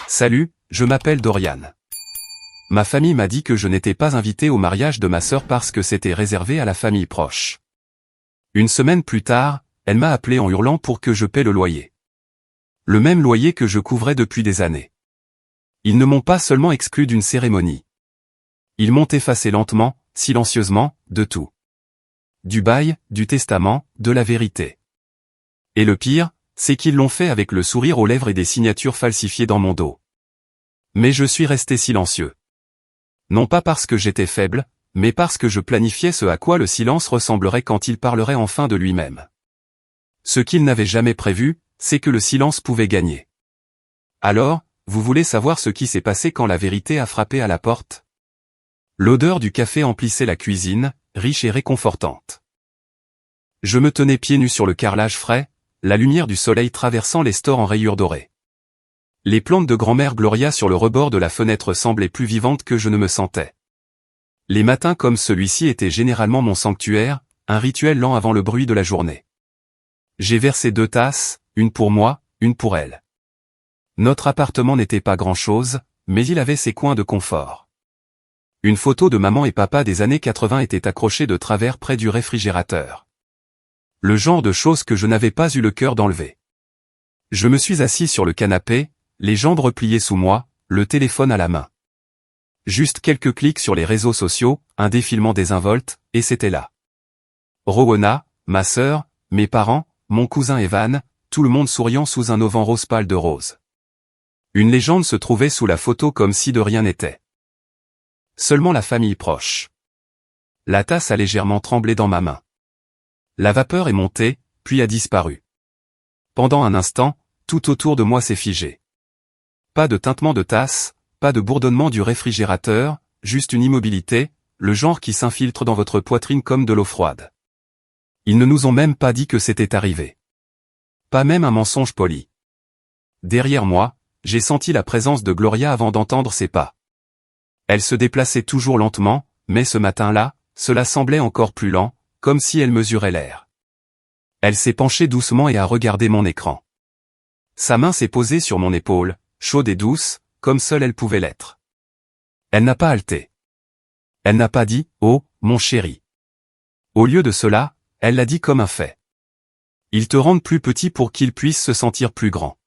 Salut, je m'appelle Dorian. Ma famille m'a dit que je n'étais pas invité au mariage de ma sœur parce que c'était réservé à la famille proche. Une semaine plus tard, elle m'a appelé en hurlant pour que je paie le loyer. Le même loyer que je couvrais depuis des années. Ils ne m'ont pas seulement exclu d'une cérémonie. Ils m'ont effacé lentement, silencieusement, de tout. Du bail, du testament, de la vérité. Et le pire, c'est qu'ils l'ont fait avec le sourire aux lèvres et des signatures falsifiées dans mon dos. Mais je suis resté silencieux. Non pas parce que j'étais faible, mais parce que je planifiais ce à quoi le silence ressemblerait quand il parlerait enfin de lui-même. Ce qu'il n'avait jamais prévu, c'est que le silence pouvait gagner. Alors, vous voulez savoir ce qui s'est passé quand la vérité a frappé à la porte? L'odeur du café emplissait la cuisine, riche et réconfortante. Je me tenais pieds nus sur le carrelage frais, la lumière du soleil traversant les stores en rayures dorées. Les plantes de grand-mère Gloria sur le rebord de la fenêtre semblaient plus vivantes que je ne me sentais. Les matins comme celui-ci étaient généralement mon sanctuaire, un rituel lent avant le bruit de la journée. J'ai versé 2 tasses, une pour moi, une pour elle. Notre appartement n'était pas grand-chose, mais il avait ses coins de confort. Une photo de maman et papa des années 80 était accrochée de travers près du réfrigérateur. Le genre de choses que je n'avais pas eu le cœur d'enlever. Je me suis assis sur le canapé, les jambes repliées sous moi, le téléphone à la main. Juste quelques clics sur les réseaux sociaux, un défilement désinvolte, et c'était là. Rowena, ma sœur, mes parents, mon cousin Evan, tout le monde souriant sous un auvent rose pâle de rose. Une légende se trouvait sous la photo comme si de rien n'était. Seulement la famille proche. La tasse a légèrement tremblé dans ma main. La vapeur est montée, puis a disparu. Pendant un instant, tout autour de moi s'est figé. Pas de tintement de tasse, pas de bourdonnement du réfrigérateur, juste une immobilité, le genre qui s'infiltre dans votre poitrine comme de l'eau froide. Ils ne nous ont même pas dit que c'était arrivé. Pas même un mensonge poli. Derrière moi, j'ai senti la présence de Gloria avant d'entendre ses pas. Elle se déplaçait toujours lentement, mais ce matin-là, cela semblait encore plus lent, comme si elle mesurait l'air. Elle s'est penchée doucement et a regardé mon écran. Sa main s'est posée sur mon épaule, chaude et douce, comme seule elle pouvait l'être. Elle n'a pas halté. Elle n'a pas dit « Oh, mon chéri ». Au lieu de cela, elle l'a dit comme un fait. Ils te rendent plus petit pour qu'ils puissent se sentir plus grands.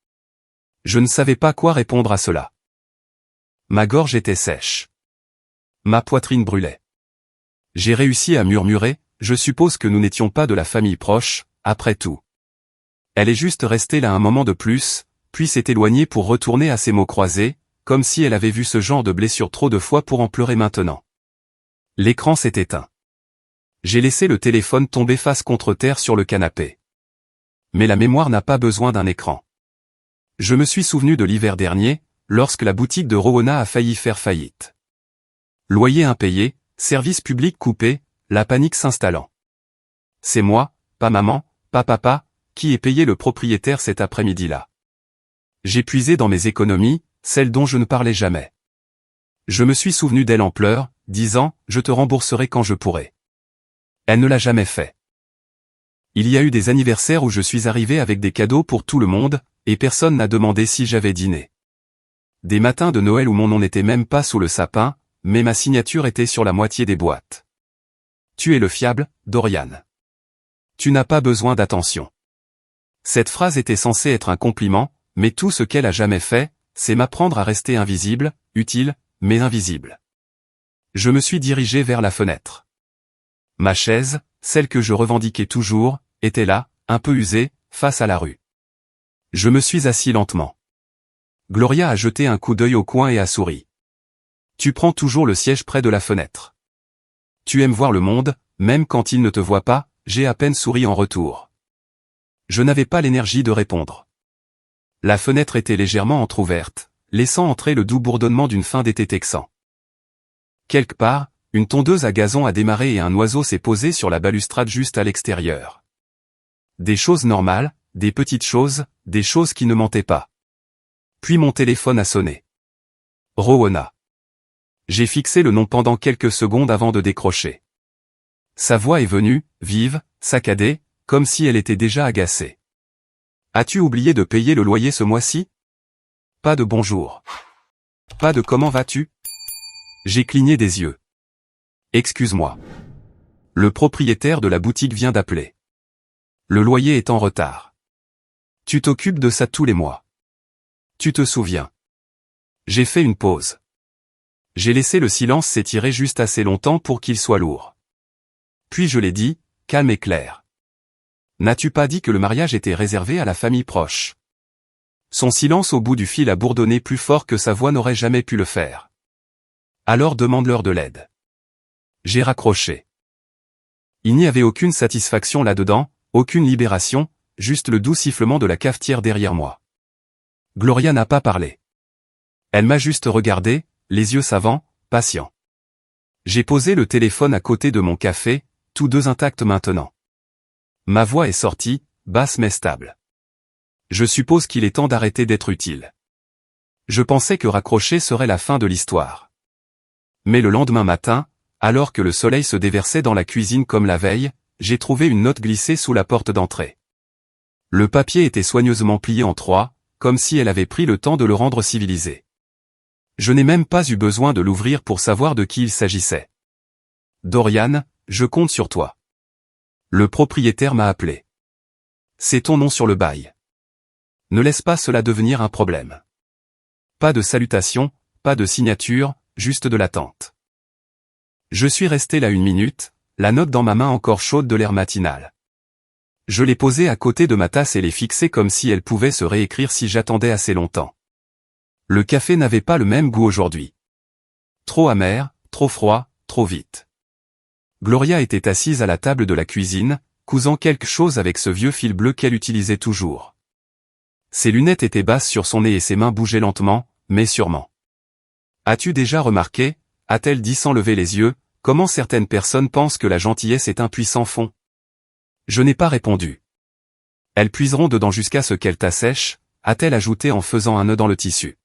Je ne savais pas quoi répondre à cela. Ma gorge était sèche. Ma poitrine brûlait. J'ai réussi à murmurer, je suppose que nous n'étions pas de la famille proche, après tout. Elle est juste restée là un moment de plus, puis s'est éloignée pour retourner à ses mots croisés, comme si elle avait vu ce genre de blessure trop de fois pour en pleurer maintenant. L'écran s'est éteint. J'ai laissé le téléphone tomber face contre terre sur le canapé. Mais la mémoire n'a pas besoin d'un écran. Je me suis souvenu de l'hiver dernier, lorsque la boutique de Rowena a failli faire faillite. Loyer impayé, service public coupé, la panique s'installant. C'est moi, pas maman, pas papa, qui ai payé le propriétaire cet après-midi-là. J'ai puisé dans mes économies, celles dont je ne parlais jamais. Je me suis souvenu d'elle en pleurs, disant « Je te rembourserai quand je pourrai ». Elle ne l'a jamais fait. Il y a eu des anniversaires où je suis arrivé avec des cadeaux pour tout le monde, et personne n'a demandé si j'avais dîné. Des matins de Noël où mon nom n'était même pas sous le sapin, mais ma signature était sur la moitié des boîtes. Tu es le fiable, Dorian. Tu n'as pas besoin d'attention. Cette phrase était censée être un compliment, mais tout ce qu'elle a jamais fait, c'est m'apprendre à rester invisible, utile, mais invisible. Je me suis dirigé vers la fenêtre. Ma chaise, celle que je revendiquais toujours, était là, un peu usée, face à la rue. Je me suis assis lentement. Gloria a jeté un coup d'œil au coin et a souri. Tu prends toujours le siège près de la fenêtre. Tu aimes voir le monde, même quand il ne te voit pas, j'ai à peine souri en retour. Je n'avais pas l'énergie de répondre. La fenêtre était légèrement entr'ouverte, laissant entrer le doux bourdonnement d'une fin d'été texan. Quelque part, une tondeuse à gazon a démarré et un oiseau s'est posé sur la balustrade juste à l'extérieur. Des choses normales, des petites choses, des choses qui ne mentaient pas. Puis mon téléphone a sonné. Rowena. J'ai fixé le nom pendant quelques secondes avant de décrocher. Sa voix est venue, vive, saccadée, comme si elle était déjà agacée. As-tu oublié de payer le loyer ce mois-ci? Pas de bonjour. Pas de comment vas-tu? J'ai cligné des yeux. Excuse-moi. Le propriétaire de la boutique vient d'appeler. Le loyer est en retard. Tu t'occupes de ça tous les mois. Tu te souviens. J'ai fait une pause. J'ai laissé le silence s'étirer juste assez longtemps pour qu'il soit lourd. Puis je l'ai dit, calme et clair. N'as-tu pas dit que le mariage était réservé à la famille proche? Son silence au bout du fil a bourdonné plus fort que sa voix n'aurait jamais pu le faire. Alors demande-leur de l'aide. J'ai raccroché. Il n'y avait aucune satisfaction là-dedans, aucune libération, juste le doux sifflement de la cafetière derrière moi. Gloria n'a pas parlé. Elle m'a juste regardé, les yeux savants, patients. J'ai posé le téléphone à côté de mon café, tous deux intacts maintenant. Ma voix est sortie, basse mais stable. Je suppose qu'il est temps d'arrêter d'être utile. Je pensais que raccrocher serait la fin de l'histoire. Mais le lendemain matin, alors que le soleil se déversait dans la cuisine comme la veille, j'ai trouvé une note glissée sous la porte d'entrée. Le papier était soigneusement plié en trois, comme si elle avait pris le temps de le rendre civilisé. Je n'ai même pas eu besoin de l'ouvrir pour savoir de qui il s'agissait. Dorian, je compte sur toi. Le propriétaire m'a appelé. C'est ton nom sur le bail. Ne laisse pas cela devenir un problème. Pas de salutation, pas de signature, juste de l'attente. Je suis resté là 1 minute, la note dans ma main encore chaude de l'air matinal. Je l'ai posée à côté de ma tasse et l'ai fixée comme si elle pouvait se réécrire si j'attendais assez longtemps. Le café n'avait pas le même goût aujourd'hui. Trop amer, trop froid, trop vite. Gloria était assise à la table de la cuisine, cousant quelque chose avec ce vieux fil bleu qu'elle utilisait toujours. Ses lunettes étaient basses sur son nez et ses mains bougeaient lentement, mais sûrement. As-tu déjà remarqué, a-t-elle dit sans lever les yeux, comment certaines personnes pensent que la gentillesse est un puissant fond? Je n'ai pas répondu. Elles puiseront dedans jusqu'à ce qu'elle t'assèche, a-t-elle ajouté en faisant un nœud dans le tissu.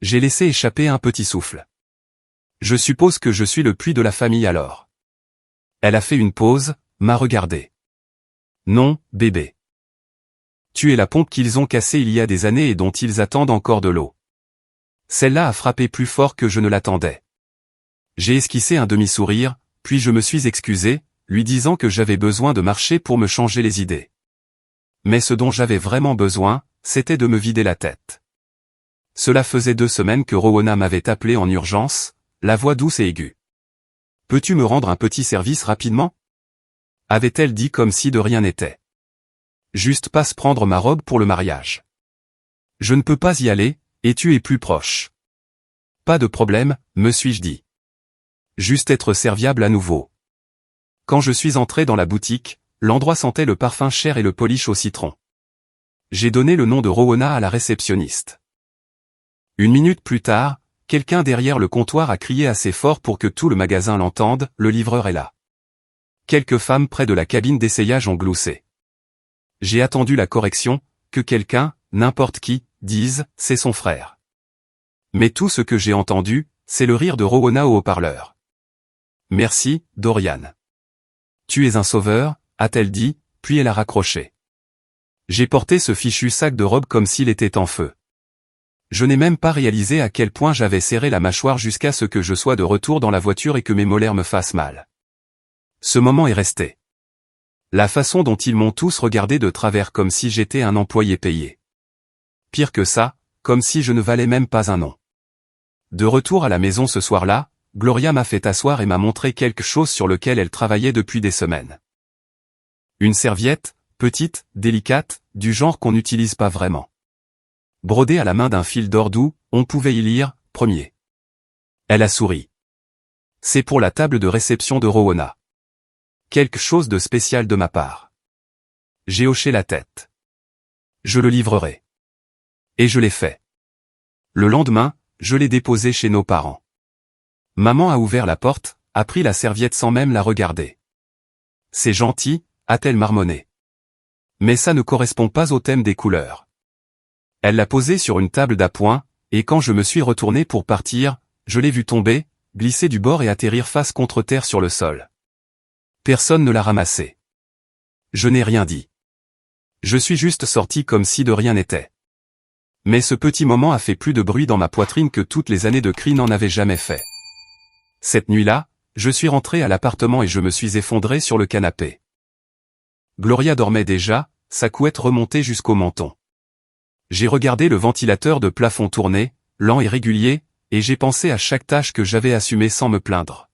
J'ai laissé échapper un petit souffle. Je suppose que je suis le puits de la famille alors. Elle a fait une pause, m'a regardé. Non, bébé. Tu es la pompe qu'ils ont cassée il y a des années et dont ils attendent encore de l'eau. Celle-là a frappé plus fort que je ne l'attendais. J'ai esquissé un demi-sourire, puis je me suis excusé, lui disant que j'avais besoin de marcher pour me changer les idées. Mais ce dont j'avais vraiment besoin, c'était de me vider la tête. Cela faisait 2 semaines que Rowena m'avait appelé en urgence, la voix douce et aiguë. « Peux-tu me rendre un petit service rapidement ?» avait-elle dit comme si de rien n'était. « Juste passe prendre ma robe pour le mariage. Je ne peux pas y aller, et tu es plus proche. » Pas de problème, me suis-je dit. Juste être serviable à nouveau. Quand je suis entré dans la boutique, l'endroit sentait le parfum cher et le polish au citron. J'ai donné le nom de Rowena à la réceptionniste. 1 minute plus tard, quelqu'un derrière le comptoir a crié assez fort pour que tout le magasin l'entende, le livreur est là. Quelques femmes près de la cabine d'essayage ont gloussé. J'ai attendu la correction, que quelqu'un, n'importe qui, dise, c'est son frère. Mais tout ce que j'ai entendu, c'est le rire de Rowena au haut-parleur. Merci, Dorian. Tu es un sauveur, a-t-elle dit, puis elle a raccroché. J'ai porté ce fichu sac de robe comme s'il était en feu. Je n'ai même pas réalisé à quel point j'avais serré la mâchoire jusqu'à ce que je sois de retour dans la voiture et que mes molaires me fassent mal. Ce moment est resté. La façon dont ils m'ont tous regardé de travers comme si j'étais un employé payé. Pire que ça, comme si je ne valais même pas un nom. De retour à la maison ce soir-là, Gloria m'a fait asseoir et m'a montré quelque chose sur lequel elle travaillait depuis des semaines. Une serviette, petite, délicate, du genre qu'on n'utilise pas vraiment. Brodée à la main d'un fil d'or doux, on pouvait y lire « Premier ». Elle a souri. C'est pour la table de réception de Rowena. Quelque chose de spécial de ma part. J'ai hoché la tête. Je le livrerai. Et je l'ai fait. Le lendemain, je l'ai déposé chez nos parents. Maman a ouvert la porte, a pris la serviette sans même la regarder. C'est gentil, a-t-elle marmonné. Mais ça ne correspond pas au thème des couleurs. Elle l'a posée sur une table d'appoint, et quand je me suis retourné pour partir, je l'ai vue tomber, glisser du bord et atterrir face contre terre sur le sol. Personne ne l'a ramassée. Je n'ai rien dit. Je suis juste sorti comme si de rien n'était. Mais ce petit moment a fait plus de bruit dans ma poitrine que toutes les années de cris n'en avaient jamais fait. Cette nuit-là, je suis rentré à l'appartement et je me suis effondré sur le canapé. Gloria dormait déjà, sa couette remontée jusqu'au menton. J'ai regardé le ventilateur de plafond tourner, lent et régulier, et j'ai pensé à chaque tâche que j'avais assumée sans me plaindre.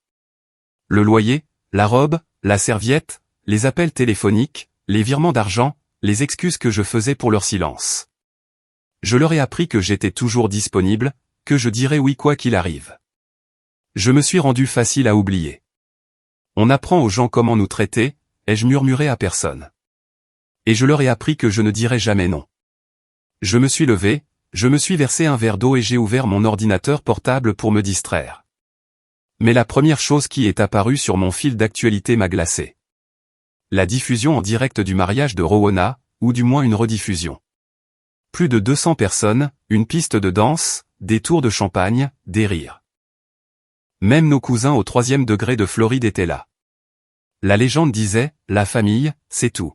Le loyer, la robe, la serviette, les appels téléphoniques, les virements d'argent, les excuses que je faisais pour leur silence. Je leur ai appris que j'étais toujours disponible, que je dirais oui quoi qu'il arrive. Je me suis rendu facile à oublier. On apprend aux gens comment nous traiter, ai-je murmuré à personne. Et je leur ai appris que je ne dirais jamais non. Je me suis levé, je me suis versé un verre d'eau et j'ai ouvert mon ordinateur portable pour me distraire. Mais la première chose qui est apparue sur mon fil d'actualité m'a glacé. La diffusion en direct du mariage de Rowena, ou du moins une rediffusion. Plus de 200 personnes, une piste de danse, des tours de champagne, des rires. Même nos cousins au 3e degré de Floride étaient là. La légende disait, la famille, c'est tout.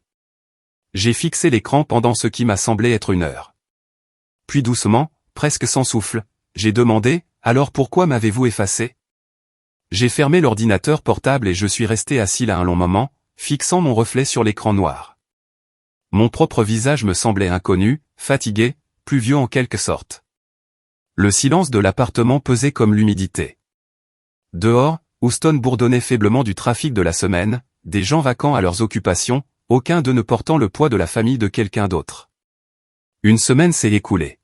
J'ai fixé l'écran pendant ce qui m'a semblé être une heure. Puis doucement, presque sans souffle, j'ai demandé, alors pourquoi m'avez-vous effacé? J'ai fermé l'ordinateur portable et je suis resté assis là un long moment, fixant mon reflet sur l'écran noir. Mon propre visage me semblait inconnu, fatigué, pluvieux en quelque sorte. Le silence de l'appartement pesait comme l'humidité. Dehors, Houston bourdonnait faiblement du trafic de la semaine, des gens vaquant à leurs occupations, aucun d'eux ne portant le poids de la famille de quelqu'un d'autre. Une semaine s'est écoulée.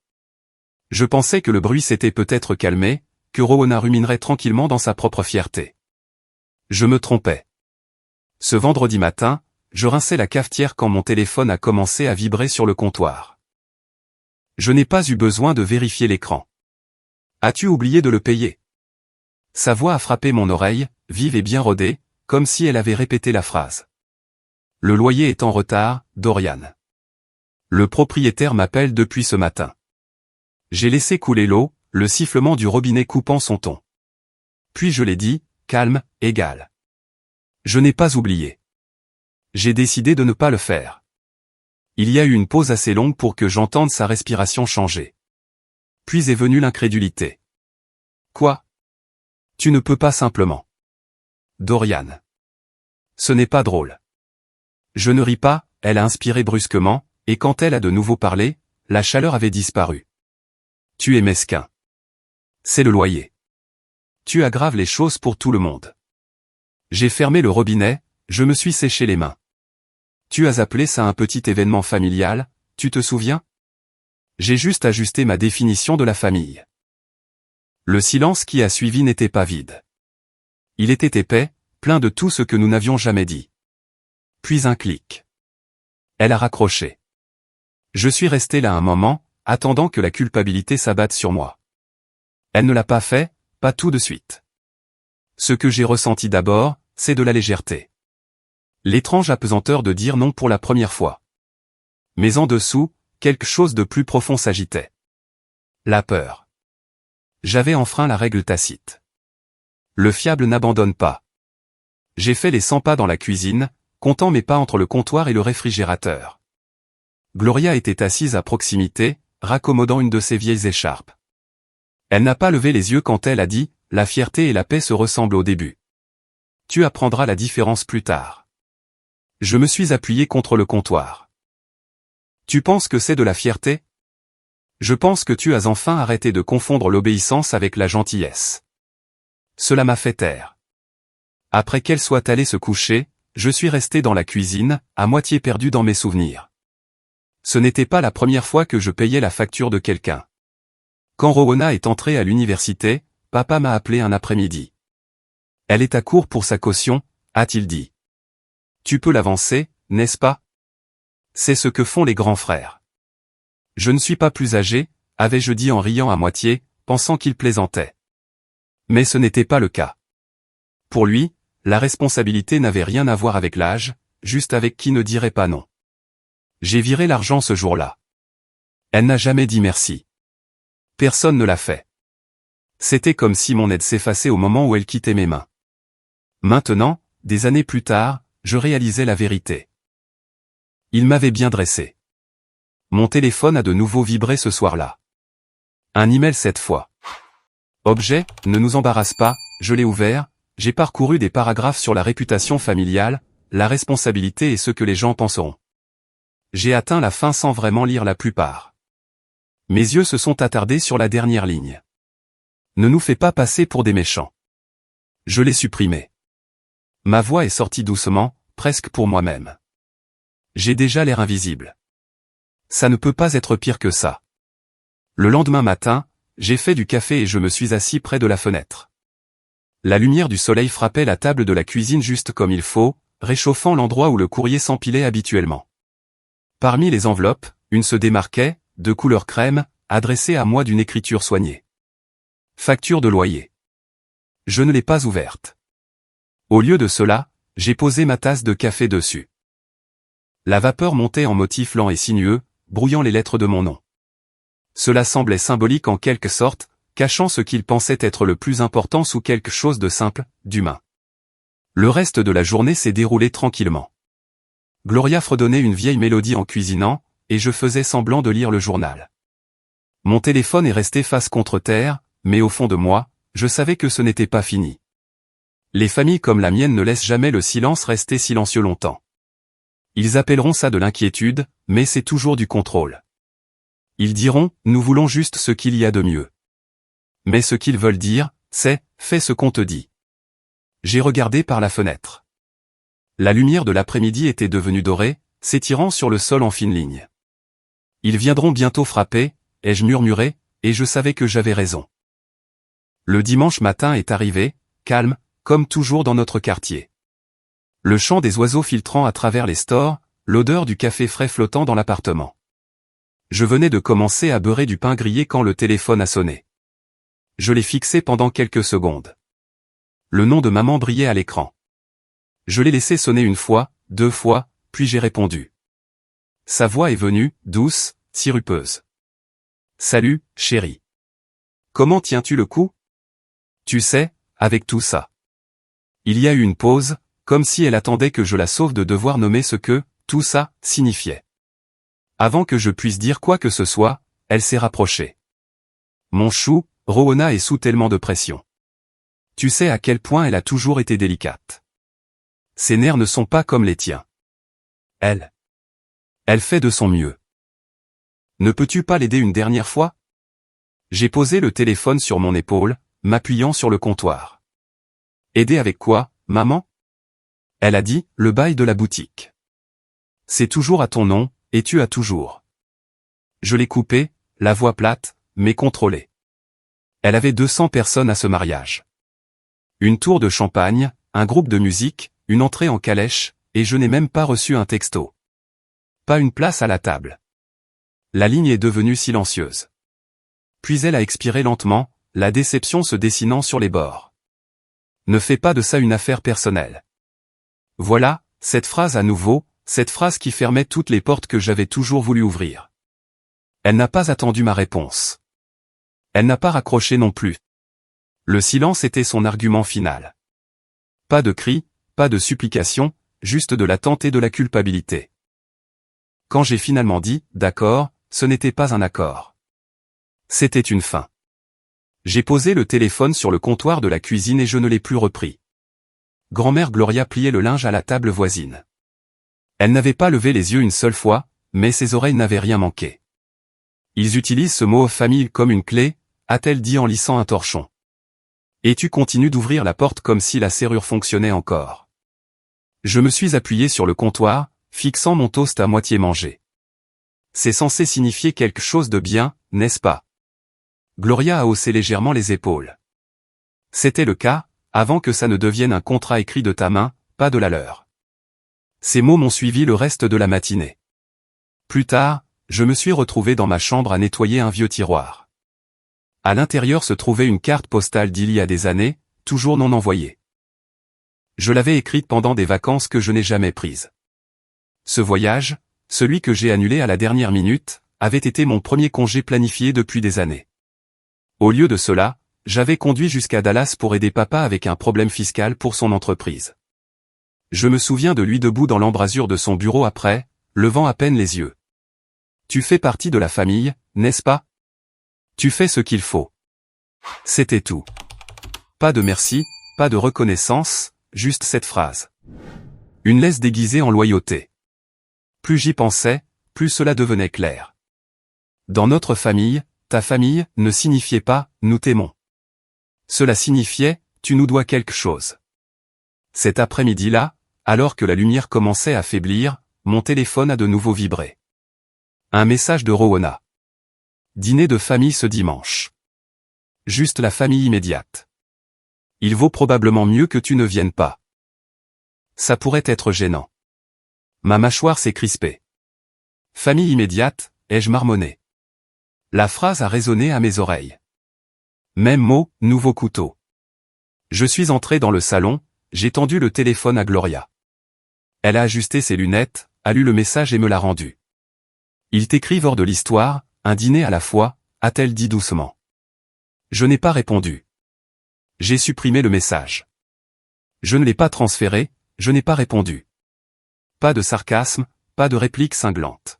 Je pensais que le bruit s'était peut-être calmé, que Rowena ruminerait tranquillement dans sa propre fierté. Je me trompais. Ce vendredi matin, je rinçais la cafetière quand mon téléphone a commencé à vibrer sur le comptoir. Je n'ai pas eu besoin de vérifier l'écran. As-tu oublié de le payer? Sa voix a frappé mon oreille, vive et bien rodée, comme si elle avait répété la phrase. Le loyer est en retard, Dorian. Le propriétaire m'appelle depuis ce matin. J'ai laissé couler l'eau, le sifflement du robinet coupant son ton. Puis je l'ai dit, calme, égal. Je n'ai pas oublié. J'ai décidé de ne pas le faire. Il y a eu une pause assez longue pour que j'entende sa respiration changer. Puis est venue l'incrédulité. Quoi? Tu ne peux pas simplement. Dorian. Ce n'est pas drôle. Je ne ris pas, elle a inspiré brusquement, et quand elle a de nouveau parlé, la chaleur avait disparu. Tu es mesquin. C'est le loyer. Tu aggraves les choses pour tout le monde. J'ai fermé le robinet, je me suis séché les mains. Tu as appelé ça un petit événement familial, tu te souviens? J'ai juste ajusté ma définition de la famille. Le silence qui a suivi n'était pas vide. Il était épais, plein de tout ce que nous n'avions jamais dit. Puis un clic. Elle a raccroché. Je suis resté là un moment, attendant que la culpabilité s'abatte sur moi. Elle ne l'a pas fait, pas tout de suite. Ce que j'ai ressenti d'abord, c'est de la légèreté. L'étrange apesanteur de dire non pour la première fois. Mais en dessous, quelque chose de plus profond s'agitait. La peur. J'avais enfreint la règle tacite. Le fiable n'abandonne pas. J'ai fait les 100 pas dans la cuisine, comptant mes pas entre le comptoir et le réfrigérateur. Gloria était assise à proximité, raccommodant une de ses vieilles écharpes. Elle n'a pas levé les yeux quand elle a dit « La fierté et la paix se ressemblent au début. Tu apprendras la différence plus tard. » Je me suis appuyé contre le comptoir. Tu penses que c'est de la fierté? Je pense que tu as enfin arrêté de confondre l'obéissance avec la gentillesse. Cela m'a fait taire. Après qu'elle soit allée se coucher, je suis resté dans la cuisine, à moitié perdu dans mes souvenirs. Ce n'était pas la première fois que je payais la facture de quelqu'un. Quand Rowena est entrée à l'université, papa m'a appelé un après-midi. Elle est à court pour sa caution, a-t-il dit. Tu peux l'avancer, n'est-ce pas? C'est ce que font les grands frères. Je ne suis pas plus âgé, avais-je dit en riant à moitié, pensant qu'il plaisantait. Mais ce n'était pas le cas. Pour lui, la responsabilité n'avait rien à voir avec l'âge, juste avec qui ne dirait pas non. J'ai viré l'argent ce jour-là. Elle n'a jamais dit merci. Personne ne l'a fait. C'était comme si mon aide s'effaçait au moment où elle quittait mes mains. Maintenant, des années plus tard, je réalisais la vérité. Il m'avait bien dressé. Mon téléphone a de nouveau vibré ce soir-là. Un email cette fois. Objet, ne nous embarrasse pas, je l'ai ouvert, j'ai parcouru des paragraphes sur la réputation familiale, la responsabilité et ce que les gens penseront. J'ai atteint la fin sans vraiment lire la plupart. Mes yeux se sont attardés sur la dernière ligne. Ne nous fais pas passer pour des méchants. Je l'ai supprimé. Ma voix est sortie doucement, presque pour moi-même. J'ai déjà l'air invisible. Ça ne peut pas être pire que ça. Le lendemain matin, j'ai fait du café et je me suis assis près de la fenêtre. La lumière du soleil frappait la table de la cuisine juste comme il faut, réchauffant l'endroit où le courrier s'empilait habituellement. Parmi les enveloppes, une se démarquait, de couleur crème, adressée à moi d'une écriture soignée. Facture de loyer. Je ne l'ai pas ouverte. Au lieu de cela, j'ai posé ma tasse de café dessus. La vapeur montait en motif lent et sinueux, brouillant les lettres de mon nom. Cela semblait symbolique en quelque sorte, cachant ce qu'il pensait être le plus important sous quelque chose de simple, d'humain. Le reste de la journée s'est déroulé tranquillement. Gloria fredonnait une vieille mélodie en cuisinant, et je faisais semblant de lire le journal. Mon téléphone est resté face contre terre, mais au fond de moi, je savais que ce n'était pas fini. Les familles comme la mienne ne laissent jamais le silence rester silencieux longtemps. Ils appelleront ça de l'inquiétude, mais c'est toujours du contrôle. Ils diront, nous voulons juste ce qu'il y a de mieux. Mais ce qu'ils veulent dire, c'est, fais ce qu'on te dit. J'ai regardé par la fenêtre. La lumière de l'après-midi était devenue dorée, s'étirant sur le sol en fine ligne. Ils viendront bientôt frapper, ai-je murmuré, et je savais que j'avais raison. Le dimanche matin est arrivé, calme, comme toujours dans notre quartier. Le chant des oiseaux filtrant à travers les stores, l'odeur du café frais flottant dans l'appartement. Je venais de commencer à beurrer du pain grillé quand le téléphone a sonné. Je l'ai fixé pendant quelques secondes. Le nom de maman brillait à l'écran. Je l'ai laissé sonner une fois, 2 fois, puis j'ai répondu. Sa voix est venue, douce, sirupeuse. Salut, chérie. Comment tiens-tu le coup? Tu sais, avec tout ça. Il y a eu une pause, comme si elle attendait que je la sauve de devoir nommer ce que, tout ça, signifiait. Avant que je puisse dire quoi que ce soit, elle s'est rapprochée. Mon chou, Roona est sous tellement de pression. Tu sais à quel point elle a toujours été délicate. Ses nerfs ne sont pas comme les tiens. Elle fait de son mieux. Ne peux-tu pas l'aider une dernière fois? J'ai posé le téléphone sur mon épaule, m'appuyant sur le comptoir. Aider avec quoi, maman? Elle a dit, le bail de la boutique. C'est toujours à ton nom, et tu as toujours. Je l'ai coupé, la voix plate, mais contrôlée. Elle avait 200 personnes à ce mariage. Une tour de champagne, un groupe de musique, une entrée en calèche, et je n'ai même pas reçu un texto. Pas une place à la table. La ligne est devenue silencieuse. Puis elle a expiré lentement, la déception se dessinant sur les bords. Ne fais pas de ça une affaire personnelle. Voilà, cette phrase à nouveau, cette phrase qui fermait toutes les portes que j'avais toujours voulu ouvrir. Elle n'a pas attendu ma réponse. Elle n'a pas raccroché non plus. Le silence était son argument final. Pas de cris, pas de supplication, juste de l'attente et de la culpabilité. Quand j'ai finalement dit « d'accord », ce n'était pas un accord. C'était une fin. J'ai posé le téléphone sur le comptoir de la cuisine et je ne l'ai plus repris. Grand-mère Gloria pliait le linge à la table voisine. Elle n'avait pas levé les yeux une seule fois, mais ses oreilles n'avaient rien manqué. Ils utilisent ce mot famille comme une clé, a-t-elle dit en lissant un torchon. Et tu continues d'ouvrir la porte comme si la serrure fonctionnait encore. Je me suis appuyé sur le comptoir, fixant mon toast à moitié mangé. C'est censé signifier quelque chose de bien, n'est-ce pas? Gloria a haussé légèrement les épaules. C'était le cas, avant que ça ne devienne un contrat écrit de ta main, pas de la leur. Ces mots m'ont suivi le reste de la matinée. Plus tard, je me suis retrouvé dans ma chambre à nettoyer un vieux tiroir. À l'intérieur se trouvait une carte postale d'il y a des années, toujours non envoyée. Je l'avais écrite pendant des vacances que je n'ai jamais prises. Ce voyage, celui que j'ai annulé à la dernière minute, avait été mon premier congé planifié depuis des années. Au lieu de cela, j'avais conduit jusqu'à Dallas pour aider papa avec un problème fiscal pour son entreprise. Je me souviens de lui debout dans l'embrasure de son bureau après, levant à peine les yeux. Tu fais partie de la famille, n'est-ce pas? Tu fais ce qu'il faut. C'était tout. Pas de merci, pas de reconnaissance, juste cette phrase. Une laisse déguisée en loyauté. Plus j'y pensais, plus cela devenait clair. Dans notre famille, ta famille ne signifiait pas « nous t'aimons ». Cela signifiait « tu nous dois quelque chose ». Cet après-midi-là, alors que la lumière commençait à faiblir, mon téléphone a de nouveau vibré. Un message de Rowana. Dîner de famille ce dimanche. Juste la famille immédiate. Il vaut probablement mieux que tu ne viennes pas. Ça pourrait être gênant. Ma mâchoire s'est crispée. Famille immédiate, ai-je marmonné. La phrase a résonné à mes oreilles. Même mot, nouveau couteau. Je suis entré dans le salon, j'ai tendu le téléphone à Gloria. Elle a ajusté ses lunettes, a lu le message et me l'a rendu. Il t'écrivent hors de l'histoire, un dîner à la fois, a-t-elle dit doucement. Je n'ai pas répondu. J'ai supprimé le message. Je ne l'ai pas transféré, je n'ai pas répondu. Pas de sarcasme, pas de réplique cinglante.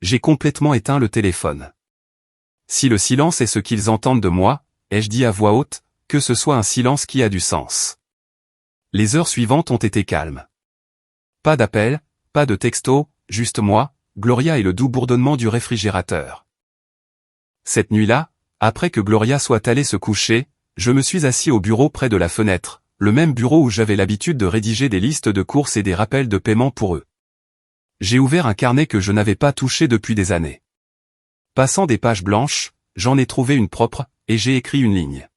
J'ai complètement éteint le téléphone. Si le silence est ce qu'ils entendent de moi, ai-je dit à voix haute, que ce soit un silence qui a du sens. Les heures suivantes ont été calmes. Pas d'appel, pas de texto, juste moi, Gloria et le doux bourdonnement du réfrigérateur. Cette nuit-là, après que Gloria soit allée se coucher, je me suis assis au bureau près de la fenêtre, le même bureau où j'avais l'habitude de rédiger des listes de courses et des rappels de paiement pour eux. J'ai ouvert un carnet que je n'avais pas touché depuis des années. Passant des pages blanches, j'en ai trouvé une propre, et j'ai écrit une ligne.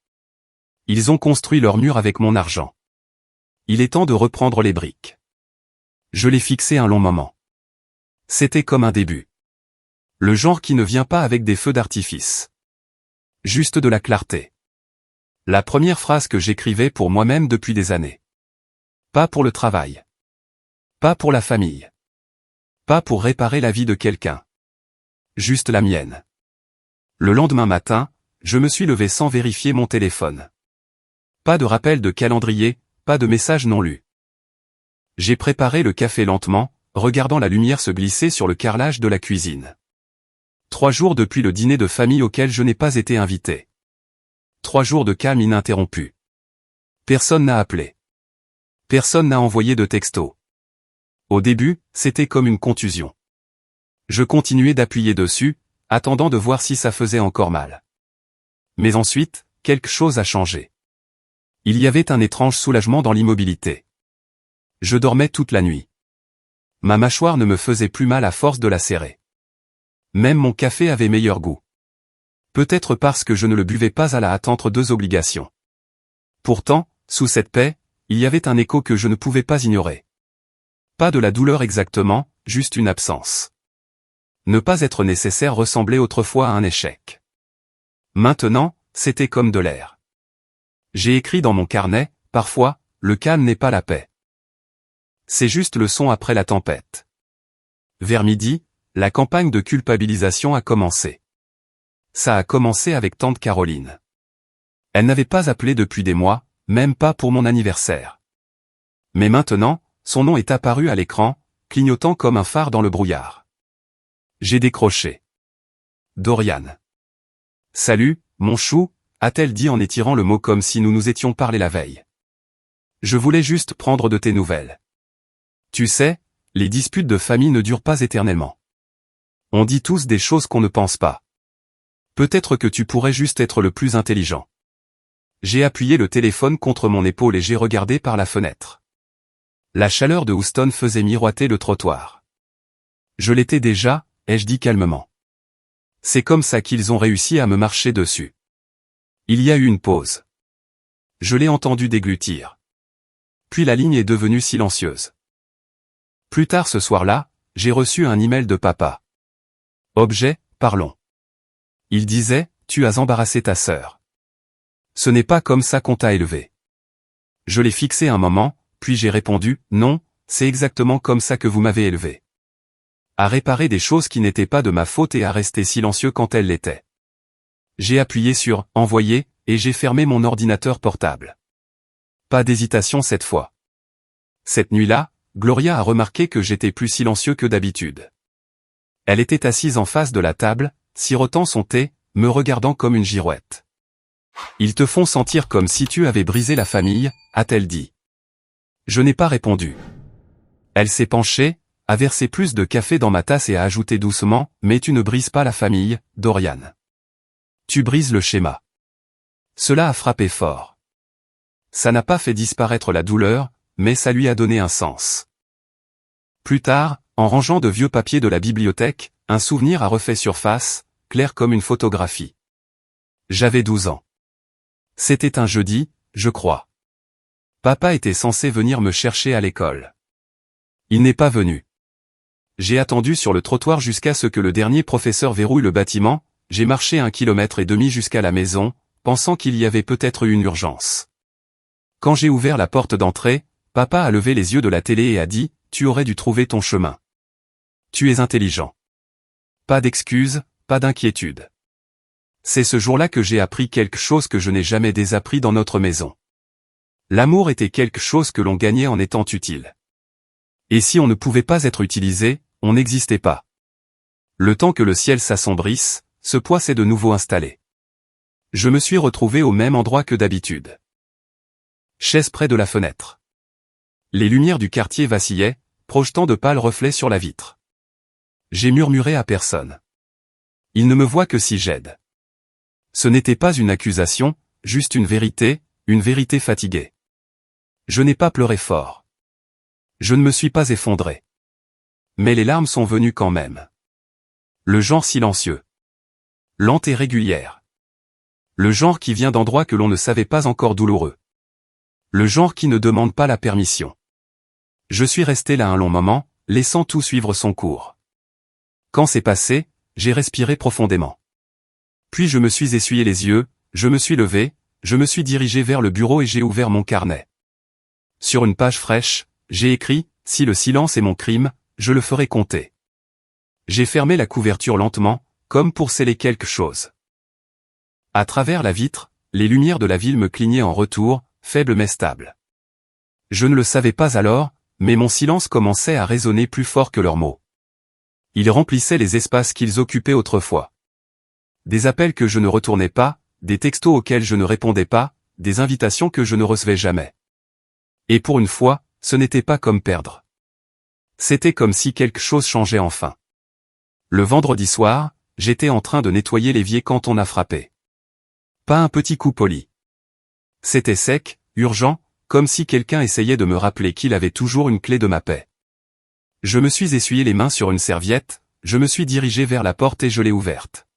Ils ont construit leur mur avec mon argent. Il est temps de reprendre les briques. Je l'ai fixé un long moment. C'était comme un début. Le genre qui ne vient pas avec des feux d'artifice. Juste de la clarté. La première phrase que j'écrivais pour moi-même depuis des années. Pas pour le travail. Pas pour la famille. Pas pour réparer la vie de quelqu'un. Juste la mienne. Le lendemain matin, je me suis levé sans vérifier mon téléphone. Pas de rappel de calendrier, pas de message non lu. J'ai préparé le café lentement, regardant la lumière se glisser sur le carrelage de la cuisine. 3 jours depuis le dîner de famille auquel je n'ai pas été invité. 3 jours de calme ininterrompu. Personne n'a appelé. Personne n'a envoyé de texto. Au début, c'était comme une contusion. Je continuais d'appuyer dessus, attendant de voir si ça faisait encore mal. Mais ensuite, quelque chose a changé. Il y avait un étrange soulagement dans l'immobilité. Je dormais toute la nuit. Ma mâchoire ne me faisait plus mal à force de la serrer. Même mon café avait meilleur goût. Peut-être parce que je ne le buvais pas à la hâte entre 2 obligations. Pourtant, sous cette paix, il y avait un écho que je ne pouvais pas ignorer. Pas de la douleur exactement, juste une absence. Ne pas être nécessaire ressemblait autrefois à un échec. Maintenant, c'était comme de l'air. J'ai écrit dans mon carnet, parfois, le calme n'est pas la paix. C'est juste le son après la tempête. Vers midi, la campagne de culpabilisation a commencé. Ça a commencé avec tante Caroline. Elle n'avait pas appelé depuis des mois, même pas pour mon anniversaire. Mais maintenant, son nom est apparu à l'écran, clignotant comme un phare dans le brouillard. J'ai décroché. Dorian. Salut, mon chou, a-t-elle dit en étirant le mot comme si nous nous étions parlé la veille. Je voulais juste prendre de tes nouvelles. Tu sais, les disputes de famille ne durent pas éternellement. On dit tous des choses qu'on ne pense pas. Peut-être que tu pourrais juste être le plus intelligent. J'ai appuyé le téléphone contre mon épaule et j'ai regardé par la fenêtre. La chaleur de Houston faisait miroiter le trottoir. Je l'étais déjà, ai-je dit calmement. C'est comme ça qu'ils ont réussi à me marcher dessus. Il y a eu une pause. Je l'ai entendu déglutir. Puis la ligne est devenue silencieuse. Plus tard ce soir-là, j'ai reçu un email de papa. Objet, parlons. Il disait, tu as embarrassé ta sœur. Ce n'est pas comme ça qu'on t'a élevé. Je l'ai fixé un moment, puis j'ai répondu, non, c'est exactement comme ça que vous m'avez élevé. À réparer des choses qui n'étaient pas de ma faute et à rester silencieux quand elles l'étaient. J'ai appuyé sur « Envoyer » et j'ai fermé mon ordinateur portable. Pas d'hésitation cette fois. Cette nuit-là, Gloria a remarqué que j'étais plus silencieux que d'habitude. Elle était assise en face de la table, sirotant son thé, me regardant comme une girouette. Ils te font sentir comme si tu avais brisé la famille, a-t-elle dit. Je n'ai pas répondu. Elle s'est penchée, a versé plus de café dans ma tasse et a ajouté doucement, mais tu ne brises pas la famille, Dorian. Tu brises le schéma. Cela a frappé fort. Ça n'a pas fait disparaître la douleur, mais ça lui a donné un sens. Plus tard, en rangeant de vieux papiers de la bibliothèque, un souvenir a refait surface, clair comme une photographie. J'avais 12 ans. C'était un jeudi, je crois. Papa était censé venir me chercher à l'école. Il n'est pas venu. J'ai attendu sur le trottoir jusqu'à ce que le dernier professeur verrouille le bâtiment, j'ai marché 1,5 km jusqu'à la maison, pensant qu'il y avait peut-être eu une urgence. Quand j'ai ouvert la porte d'entrée, papa a levé les yeux de la télé et a dit, « Tu aurais dû trouver ton chemin. Tu es intelligent. » Pas d'excuses, pas d'inquiétude. C'est ce jour-là que j'ai appris quelque chose que je n'ai jamais désappris dans notre maison. L'amour était quelque chose que l'on gagnait en étant utile. Et si on ne pouvait pas être utilisé, on n'existait pas. Le temps que le ciel s'assombrisse, ce poids s'est de nouveau installé. Je me suis retrouvé au même endroit que d'habitude. Chaise près de la fenêtre. Les lumières du quartier vacillaient, projetant de pâles reflets sur la vitre. J'ai murmuré à personne. Il ne me voit que si j'aide. Ce n'était pas une accusation, juste une vérité fatiguée. Je n'ai pas pleuré fort. Je ne me suis pas effondré. Mais les larmes sont venues quand même. Le genre silencieux. Lente et régulière. Le genre qui vient d'endroits que l'on ne savait pas encore douloureux. Le genre qui ne demande pas la permission. Je suis resté là un long moment, laissant tout suivre son cours. Quand c'est passé, j'ai respiré profondément. Puis je me suis essuyé les yeux, je me suis levé, je me suis dirigé vers le bureau et j'ai ouvert mon carnet. Sur une page fraîche, j'ai écrit, « Si le silence est mon crime, je le ferai compter. » J'ai fermé la couverture lentement, comme pour sceller quelque chose. À travers la vitre, les lumières de la ville me clignaient en retour, faibles mais stables. Je ne le savais pas alors, mais mon silence commençait à résonner plus fort que leurs mots. Ils remplissaient les espaces qu'ils occupaient autrefois. Des appels que je ne retournais pas, des textos auxquels je ne répondais pas, des invitations que je ne recevais jamais. Et pour une fois, ce n'était pas comme perdre. C'était comme si quelque chose changeait enfin. Le vendredi soir, j'étais en train de nettoyer l'évier quand on a frappé. Pas un petit coup poli. C'était sec, urgent, comme si quelqu'un essayait de me rappeler qu'il avait toujours une clé de ma paix. Je me suis essuyé les mains sur une serviette, je me suis dirigé vers la porte et je l'ai ouverte.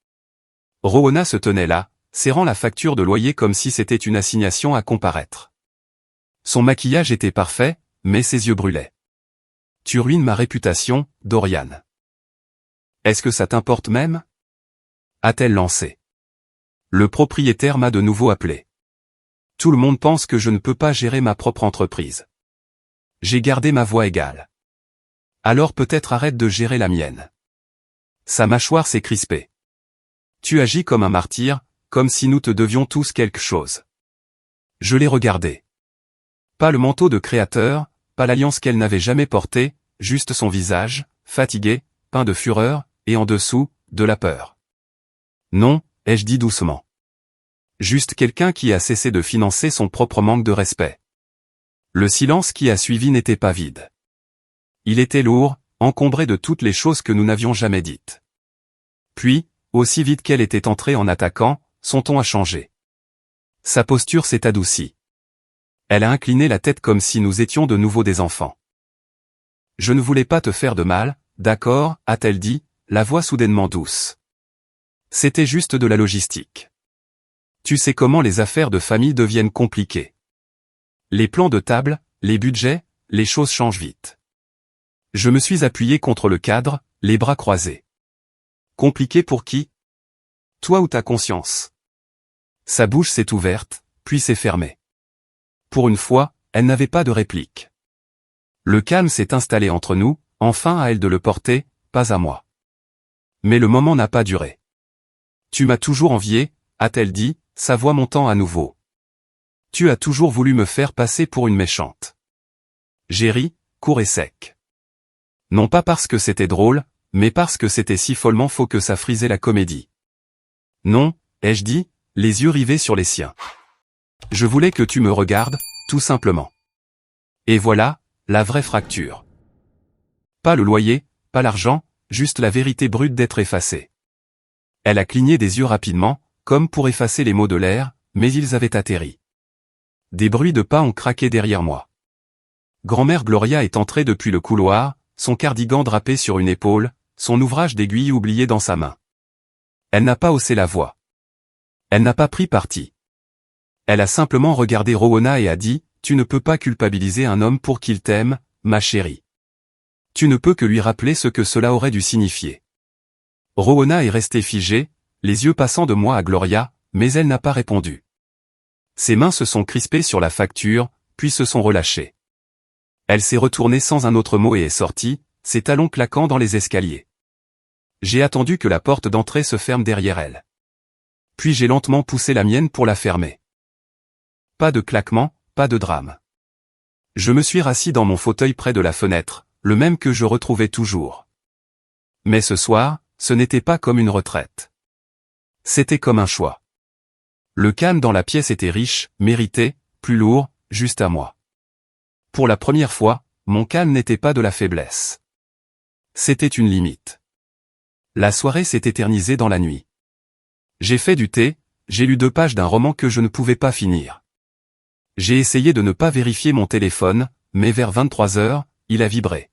Roona se tenait là, serrant la facture de loyer comme si c'était une assignation à comparaître. Son maquillage était parfait, mais ses yeux brûlaient. « Tu ruines ma réputation, Dorian. Est-ce que ça t'importe même ?» a-t-elle lancé. Le propriétaire m'a de nouveau appelé. Tout le monde pense que je ne peux pas gérer ma propre entreprise. J'ai gardé ma voix égale. Alors peut-être arrête de gérer la mienne. Sa mâchoire s'est crispée. Tu agis comme un martyr, comme si nous te devions tous quelque chose. Je l'ai regardé. Pas le manteau de créateur, pas l'alliance qu'elle n'avait jamais portée, juste son visage, fatigué, peint de fureur, et en dessous, de la peur. Non, ai-je dit doucement. Juste quelqu'un qui a cessé de financer son propre manque de respect. Le silence qui a suivi n'était pas vide. Il était lourd, encombré de toutes les choses que nous n'avions jamais dites. Puis, aussi vite qu'elle était entrée en attaquant, son ton a changé. Sa posture s'est adoucie. Elle a incliné la tête comme si nous étions de nouveau des enfants. « Je ne voulais pas te faire de mal, d'accord » a-t-elle dit, la voix soudainement douce. C'était juste de la logistique. Tu sais comment les affaires de famille deviennent compliquées. Les plans de table, les budgets, les choses changent vite. Je me suis appuyé contre le cadre, les bras croisés. Compliqué pour qui? Toi ou ta conscience? Sa bouche s'est ouverte, puis s'est fermée. Pour une fois, elle n'avait pas de réplique. Le calme s'est installé entre nous, enfin à elle de le porter, pas à moi. Mais le moment n'a pas duré. Tu m'as toujours envié, a-t-elle dit, sa voix montant à nouveau. Tu as toujours voulu me faire passer pour une méchante. J'ai ri, court et sec. Non pas parce que c'était drôle, mais parce que c'était si follement faux que ça frisait la comédie. Non, ai-je dit, les yeux rivés sur les siens. Je voulais que tu me regardes, tout simplement. Et voilà, la vraie fracture. Pas le loyer, pas l'argent, juste la vérité brute d'être effacée. Elle a cligné des yeux rapidement, comme pour effacer les mots de l'air, mais ils avaient atterri. Des bruits de pas ont craqué derrière moi. Grand-mère Gloria est entrée depuis le couloir, son cardigan drapé sur une épaule, son ouvrage d'aiguille oublié dans sa main. Elle n'a pas haussé la voix. Elle n'a pas pris parti. Elle a simplement regardé Rowena et a dit, « Tu ne peux pas culpabiliser un homme pour qu'il t'aime, ma chérie. Tu ne peux que lui rappeler ce que cela aurait dû signifier. » Rowena est restée figée, les yeux passant de moi à Gloria, mais elle n'a pas répondu. Ses mains se sont crispées sur la facture, puis se sont relâchées. Elle s'est retournée sans un autre mot et est sortie, ses talons claquant dans les escaliers. J'ai attendu que la porte d'entrée se ferme derrière elle. Puis j'ai lentement poussé la mienne pour la fermer. Pas de claquement, pas de drame. Je me suis rassis dans mon fauteuil près de la fenêtre, le même que je retrouvais toujours. Mais ce soir, ce n'était pas comme une retraite. C'était comme un choix. Le calme dans la pièce était riche, mérité, plus lourd, juste à moi. Pour la première fois, mon calme n'était pas de la faiblesse. C'était une limite. La soirée s'est éternisée dans la nuit. J'ai fait du thé, j'ai lu 2 pages d'un roman que je ne pouvais pas finir. J'ai essayé de ne pas vérifier mon téléphone, mais vers 23 heures, il a vibré.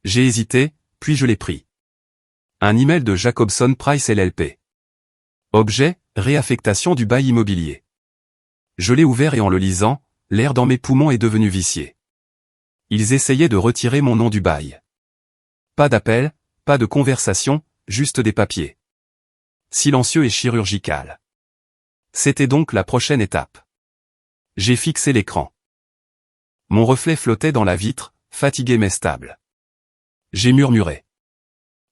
J'ai hésité, puis je l'ai pris. Un email de Jacobson Price LLP. Objet, réaffectation du bail immobilier. Je l'ai ouvert et en le lisant, l'air dans mes poumons est devenu vicié. Ils essayaient de retirer mon nom du bail. Pas d'appel, pas de conversation, juste des papiers. Silencieux et chirurgical. C'était donc la prochaine étape. J'ai fixé l'écran. Mon reflet flottait dans la vitre, fatigué mais stable. J'ai murmuré.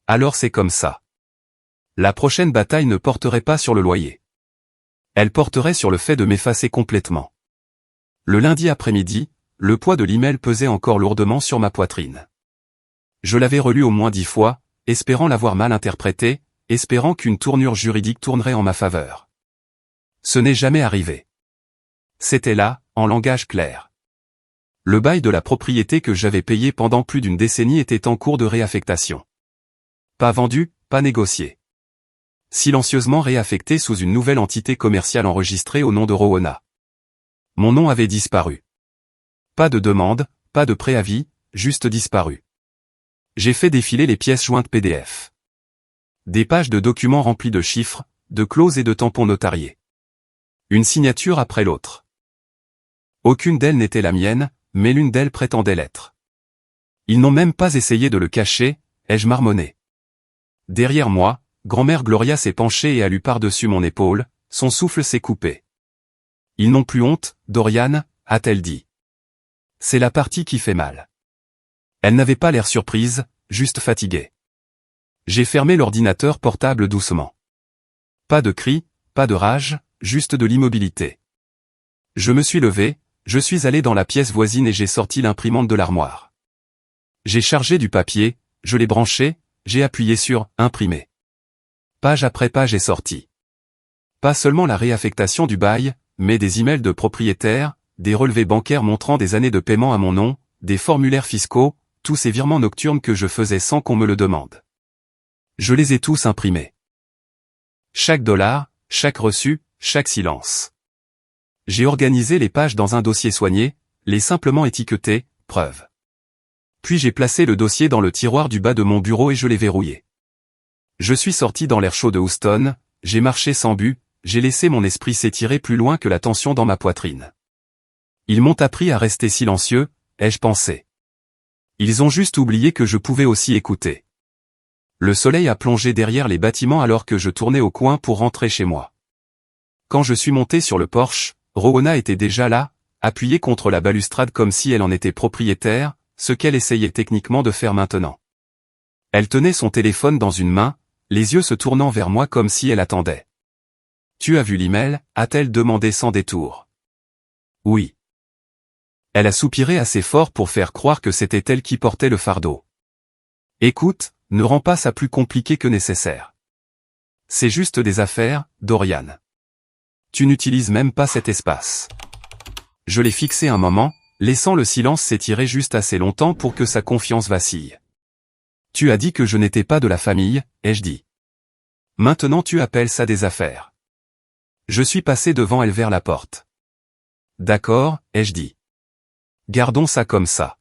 Alors c'est comme ça. La prochaine bataille ne porterait pas sur le loyer. Elle porterait sur le fait de m'effacer complètement. Le lundi après-midi, le poids de l'email pesait encore lourdement sur ma poitrine. Je l'avais relu au moins 10 fois, espérant l'avoir mal interprété, espérant qu'une tournure juridique tournerait en ma faveur. Ce n'est jamais arrivé. C'était là, en langage clair. Le bail de la propriété que j'avais payé pendant plus d'une décennie était en cours de réaffectation. Pas vendu, pas négocié. Silencieusement réaffecté sous une nouvelle entité commerciale enregistrée au nom de Rowena. Mon nom avait disparu. Pas de demande, pas de préavis, juste disparu. J'ai fait défiler les pièces jointes PDF. Des pages de documents remplis de chiffres, de clauses et de tampons notariés. Une signature après l'autre. Aucune d'elles n'était la mienne, mais l'une d'elles prétendait l'être. Ils n'ont même pas essayé de le cacher, ai-je marmonné. Derrière moi, grand-mère Gloria s'est penchée et a lu par-dessus mon épaule, son souffle s'est coupé. Ils n'ont plus honte, Dorian, a-t-elle dit. C'est la partie qui fait mal. Elle n'avait pas l'air surprise, juste fatiguée. J'ai fermé l'ordinateur portable doucement. Pas de cris, pas de rage, juste de l'immobilité. Je me suis levé, je suis allé dans la pièce voisine et j'ai sorti l'imprimante de l'armoire. J'ai chargé du papier, je l'ai branché, j'ai appuyé sur « Imprimer ». Page après page est sortie. Pas seulement la réaffectation du bail, mais des emails de propriétaires, des relevés bancaires montrant des années de paiement à mon nom, des formulaires fiscaux, tous ces virements nocturnes que je faisais sans qu'on me le demande. Je les ai tous imprimés. Chaque dollar, chaque reçu, chaque silence. J'ai organisé les pages dans un dossier soigné, les simplement étiqueté « Preuve ». Puis j'ai placé le dossier dans le tiroir du bas de mon bureau et je l'ai verrouillé. Je suis sorti dans l'air chaud de Houston, j'ai marché sans but, j'ai laissé mon esprit s'étirer plus loin que la tension dans ma poitrine. Ils m'ont appris à rester silencieux, ai-je pensé. Ils ont juste oublié que je pouvais aussi écouter. Le soleil a plongé derrière les bâtiments alors que je tournais au coin pour rentrer chez moi. Quand je suis monté sur le porche, Rowena était déjà là, appuyée contre la balustrade comme si elle en était propriétaire, ce qu'elle essayait techniquement de faire maintenant. Elle tenait son téléphone dans une main, les yeux se tournant vers moi comme si elle attendait. « Tu as vu l'email » a-t-elle demandé sans détour. « Oui. » Elle a soupiré assez fort pour faire croire que c'était elle qui portait le fardeau. « Écoute, ne rends pas ça plus compliqué que nécessaire. C'est juste des affaires, Dorian. Tu n'utilises même pas cet espace. Je l'ai fixé un moment, laissant le silence s'étirer juste assez longtemps pour que sa confiance vacille. Tu as dit que je n'étais pas de la famille, ai-je dit. Maintenant tu appelles ça des affaires. Je suis passé devant elle vers la porte. D'accord, ai-je dit. Gardons ça comme ça.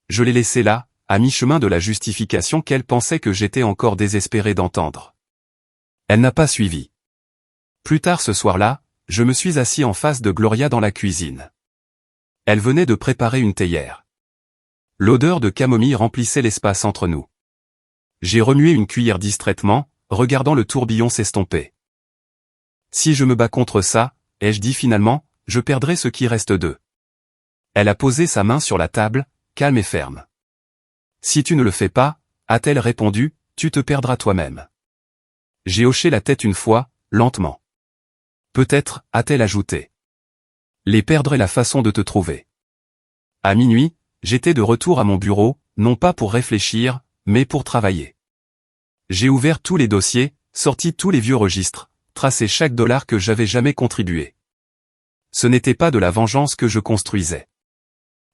Je l'ai laissé là, à mi-chemin de la justification qu'elle pensait que j'étais encore désespéré d'entendre. Elle n'a pas suivi. Plus tard ce soir-là, je me suis assis en face de Gloria dans la cuisine. Elle venait de préparer une théière. L'odeur de camomille remplissait l'espace entre nous. J'ai remué une cuillère distraitement, regardant le tourbillon s'estomper. Si je me bats contre ça, ai-je dit finalement, je perdrai ce qui reste d'eux. Elle a posé sa main sur la table, calme et ferme. Si tu ne le fais pas, a-t-elle répondu, tu te perdras toi-même. J'ai hoché la tête une fois, lentement. Peut-être, a-t-elle ajouté. Les perdre est la façon de te trouver. À minuit, j'étais de retour à mon bureau, non pas pour réfléchir, mais pour travailler. J'ai ouvert tous les dossiers, sorti tous les vieux registres, tracé chaque dollar que j'avais jamais contribué. Ce n'était pas de la vengeance que je construisais.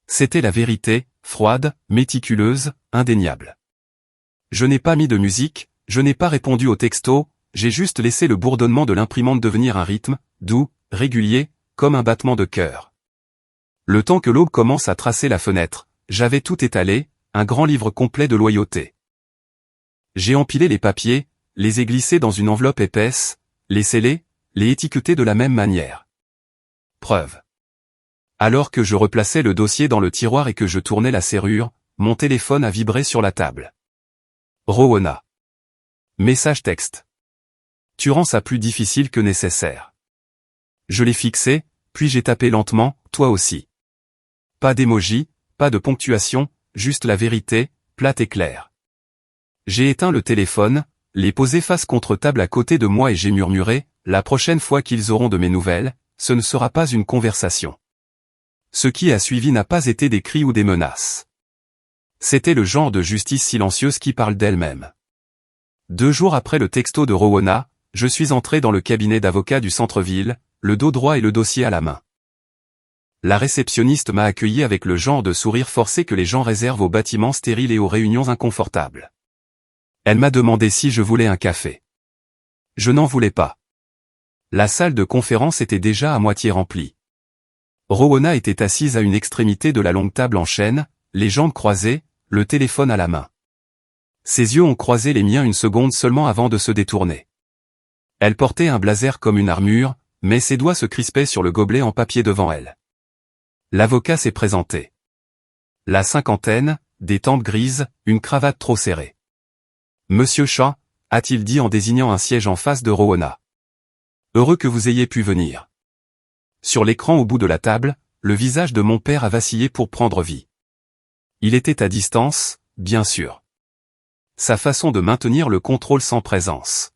C'était la vérité, froide, méticuleuse, indéniable. Je n'ai pas mis de musique, je n'ai pas répondu aux textos, j'ai juste laissé le bourdonnement de l'imprimante devenir un rythme, doux, régulier, comme un battement de cœur. Le temps que l'aube commence à tracer la fenêtre, j'avais tout étalé, un grand livre complet de loyauté. J'ai empilé les papiers, les ai glissés dans une enveloppe épaisse, les scellés, les étiquetés de la même manière. Preuve. Alors que je replaçais le dossier dans le tiroir et que je tournais la serrure, mon téléphone a vibré sur la table. Rowena. Message texte. Tu rends ça plus difficile que nécessaire. Je l'ai fixé, puis j'ai tapé lentement, toi aussi. Pas d'émoji, pas de ponctuation, juste la vérité, plate et claire. J'ai éteint le téléphone, l'ai posé face contre table à côté de moi et j'ai murmuré, la prochaine fois qu'ils auront de mes nouvelles, ce ne sera pas une conversation. Ce qui a suivi n'a pas été des cris ou des menaces. C'était le genre de justice silencieuse qui parle d'elle-même. 2 jours après le texto de Rowena, je suis entré dans le cabinet d'avocat du centre-ville, le dos droit et le dossier à la main. La réceptionniste m'a accueilli avec le genre de sourire forcé que les gens réservent aux bâtiments stériles et aux réunions inconfortables. Elle m'a demandé si je voulais un café. Je n'en voulais pas. La salle de conférence était déjà à moitié remplie. Rowena était assise à une extrémité de la longue table en chêne, les jambes croisées, le téléphone à la main. Ses yeux ont croisé les miens une seconde seulement avant de se détourner. Elle portait un blazer comme une armure, mais ses doigts se crispaient sur le gobelet en papier devant elle. L'avocat s'est présenté. La cinquantaine, des tempes grises, une cravate trop serrée. Monsieur Shaw, a-t-il dit en désignant un siège en face de Rowena. Heureux que vous ayez pu venir. Sur l'écran au bout de la table, le visage de mon père a vacillé pour prendre vie. Il était à distance, bien sûr. Sa façon de maintenir le contrôle sans présence.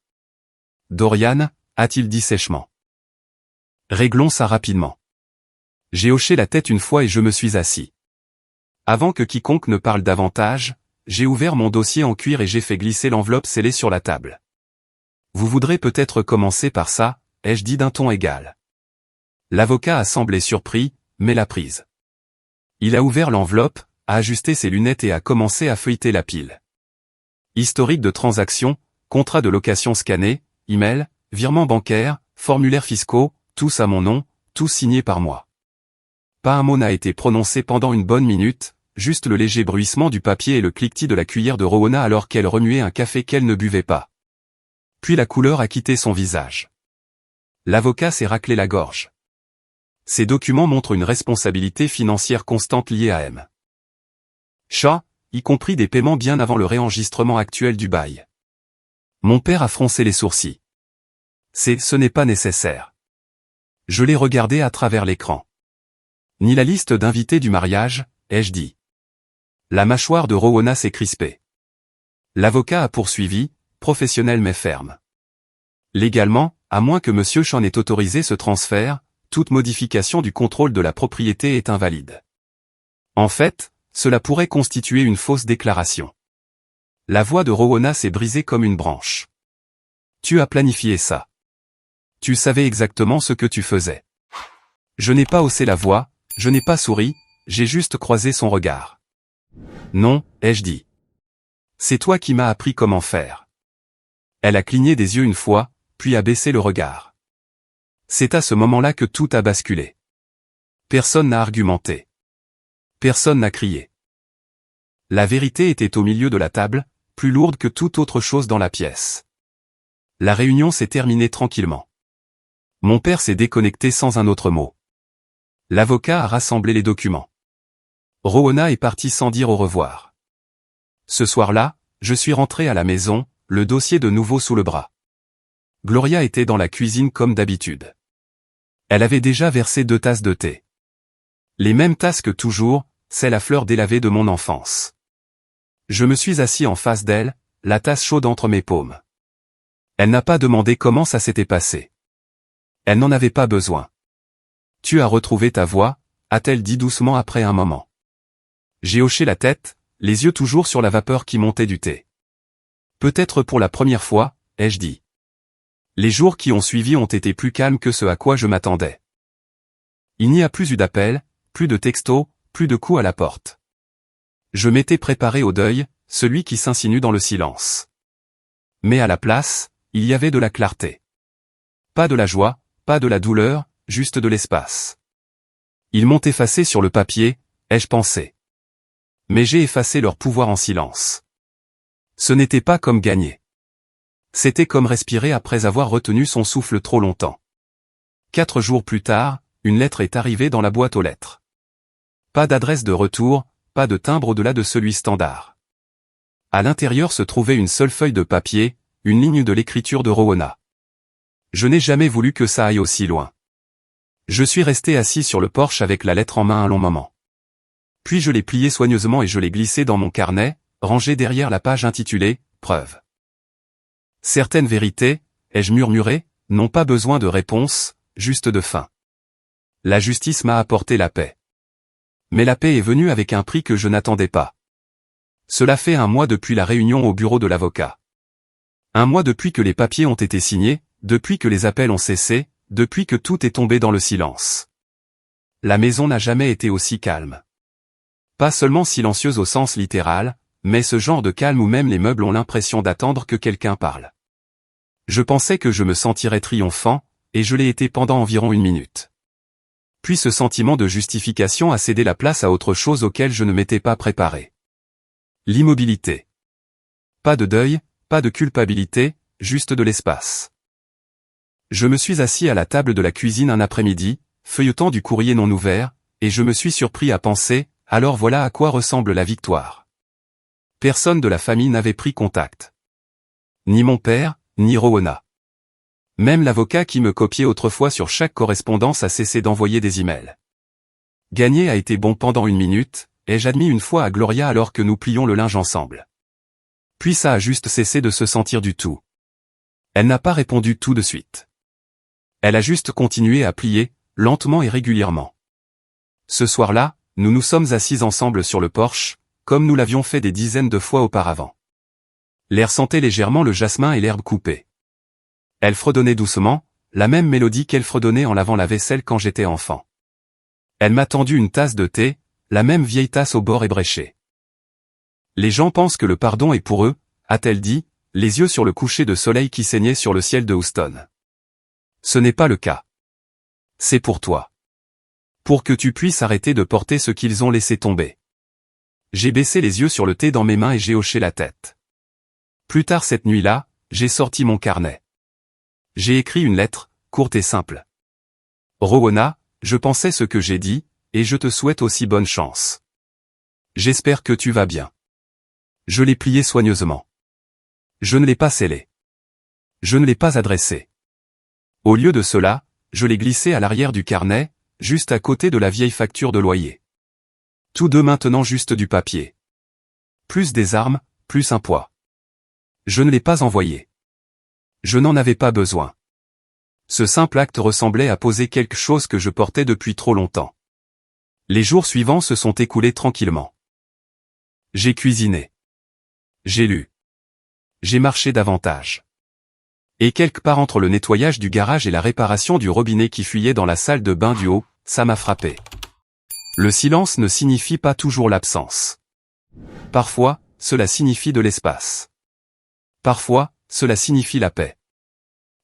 Dorian, a-t-il dit sèchement. Réglons ça rapidement. J'ai hoché la tête une fois et je me suis assis. Avant que quiconque ne parle davantage, j'ai ouvert mon dossier en cuir et j'ai fait glisser l'enveloppe scellée sur la table. Vous voudrez peut-être commencer par ça, ai-je dit d'un ton égal. L'avocat a semblé surpris, mais l'a prise. Il a ouvert l'enveloppe, a ajusté ses lunettes et a commencé à feuilleter la pile. Historique de transactions, contrat de location scanné, email, virement bancaire, formulaires fiscaux, tous à mon nom, tous signés par moi. Pas un mot n'a été prononcé pendant une bonne minute, juste le léger bruissement du papier et le cliquetis de la cuillère de Rowena alors qu'elle remuait un café qu'elle ne buvait pas. Puis la couleur a quitté son visage. L'avocat s'est raclé la gorge. Ces documents montrent une responsabilité financière constante liée à M. Shaw, y compris des paiements bien avant le réenregistrement actuel du bail. Mon père a froncé les sourcils. Ce n'est pas nécessaire. Je l'ai regardé à travers l'écran. Ni la liste d'invités du mariage, ai-je dit. La mâchoire de Rowena s'est crispée. L'avocat a poursuivi, professionnel mais ferme. Légalement, à moins que M. Shaw n'ait autorisé ce transfert, toute modification du contrôle de la propriété est invalide. En fait, cela pourrait constituer une fausse déclaration. La voix de Rowena s'est brisée comme une branche. Tu as planifié ça. Tu savais exactement ce que tu faisais. Je n'ai pas haussé la voix, je n'ai pas souri, j'ai juste croisé son regard. Non, ai-je dit. C'est toi qui m'as appris comment faire. Elle a cligné des yeux une fois, puis a baissé le regard. C'est à ce moment-là que tout a basculé. Personne n'a argumenté. Personne n'a crié. La vérité était au milieu de la table, plus lourde que toute autre chose dans la pièce. La réunion s'est terminée tranquillement. Mon père s'est déconnecté sans un autre mot. L'avocat a rassemblé les documents. Rowana est partie sans dire au revoir. Ce soir-là, je suis rentré à la maison, le dossier de nouveau sous le bras. Gloria était dans la cuisine comme d'habitude. Elle avait déjà versé 2 tasses de thé. Les mêmes tasses que toujours, celle à fleur délavée de mon enfance. Je me suis assis en face d'elle, la tasse chaude entre mes paumes. Elle n'a pas demandé comment ça s'était passé. Elle n'en avait pas besoin. Tu as retrouvé ta voix, a-t-elle dit doucement après un moment. J'ai hoché la tête, les yeux toujours sur la vapeur qui montait du thé. Peut-être pour la première fois, ai-je dit. Les jours qui ont suivi ont été plus calmes que ce à quoi je m'attendais. Il n'y a plus eu d'appels, plus de textos, plus de coups à la porte. Je m'étais préparé au deuil, celui qui s'insinue dans le silence. Mais à la place, il y avait de la clarté. Pas de la joie, pas de la douleur, juste de l'espace. Ils m'ont effacé sur le papier, ai-je pensé. Mais j'ai effacé leur pouvoir en silence. Ce n'était pas comme gagner. C'était comme respirer après avoir retenu son souffle trop longtemps. 4 jours plus tard, une lettre est arrivée dans la boîte aux lettres. Pas d'adresse de retour, pas de timbre au-delà de celui standard. À l'intérieur se trouvait une seule feuille de papier, une ligne de l'écriture de Rowana. Je n'ai jamais voulu que ça aille aussi loin. Je suis resté assis sur le porche avec la lettre en main un long moment. Puis je l'ai pliée soigneusement et je l'ai glissée dans mon carnet, rangé derrière la page intitulée « Preuve ». Certaines vérités, ai-je murmuré, n'ont pas besoin de réponse, juste de fin. La justice m'a apporté la paix. Mais la paix est venue avec un prix que je n'attendais pas. Cela fait 1 mois depuis la réunion au bureau de l'avocat. 1 mois depuis que les papiers ont été signés, depuis que les appels ont cessé, depuis que tout est tombé dans le silence. La maison n'a jamais été aussi calme. Pas seulement silencieuse au sens littéral, mais ce genre de calme où même les meubles ont l'impression d'attendre que quelqu'un parle. Je pensais que je me sentirais triomphant, et je l'ai été pendant environ 1 minute. Puis ce sentiment de justification a cédé la place à autre chose auquel je ne m'étais pas préparé. L'immobilité. Pas de deuil, pas de culpabilité, juste de l'espace. Je me suis assis à la table de la cuisine un après-midi, feuilletant du courrier non ouvert, et je me suis surpris à penser, alors voilà à quoi ressemble la victoire. Personne de la famille n'avait pris contact. Ni mon père, ni Rowana. Même l'avocat qui me copiait autrefois sur chaque correspondance a cessé d'envoyer des emails. Gagner a été bon pendant 1 minute, ai-je admis une fois à Gloria alors que nous plions le linge ensemble. Puis ça a juste cessé de se sentir du tout. Elle n'a pas répondu tout de suite. Elle a juste continué à plier, lentement et régulièrement. Ce soir-là, nous nous sommes assis ensemble sur le porche, comme nous l'avions fait des dizaines de fois auparavant. L'air sentait légèrement le jasmin et l'herbe coupée. Elle fredonnait doucement, la même mélodie qu'elle fredonnait en lavant la vaisselle quand j'étais enfant. Elle m'a tendu une tasse de thé, la même vieille tasse au bord ébréché. Les gens pensent que le pardon est pour eux, a-t-elle dit, les yeux sur le coucher de soleil qui saignait sur le ciel de Houston. Ce n'est pas le cas. C'est pour toi. Pour que tu puisses arrêter de porter ce qu'ils ont laissé tomber. J'ai baissé les yeux sur le thé dans mes mains et j'ai hoché la tête. Plus tard cette nuit-là, j'ai sorti mon carnet. J'ai écrit une lettre, courte et simple. Rowana, je pensais ce que j'ai dit, et je te souhaite aussi bonne chance. J'espère que tu vas bien. Je l'ai plié soigneusement. Je ne l'ai pas scellé. Je ne l'ai pas adressé. Au lieu de cela, je l'ai glissé à l'arrière du carnet, juste à côté de la vieille facture de loyer. Tous deux maintenant juste du papier. Plus des armes, plus un poids. Je ne l'ai pas envoyé. Je n'en avais pas besoin. Ce simple acte ressemblait à poser quelque chose que je portais depuis trop longtemps. Les jours suivants se sont écoulés tranquillement. J'ai cuisiné. J'ai lu. J'ai marché davantage. Et quelque part entre le nettoyage du garage et la réparation du robinet qui fuyait dans la salle de bain du haut, ça m'a frappé. Le silence ne signifie pas toujours l'absence. Parfois, cela signifie de l'espace. Parfois, cela signifie la paix.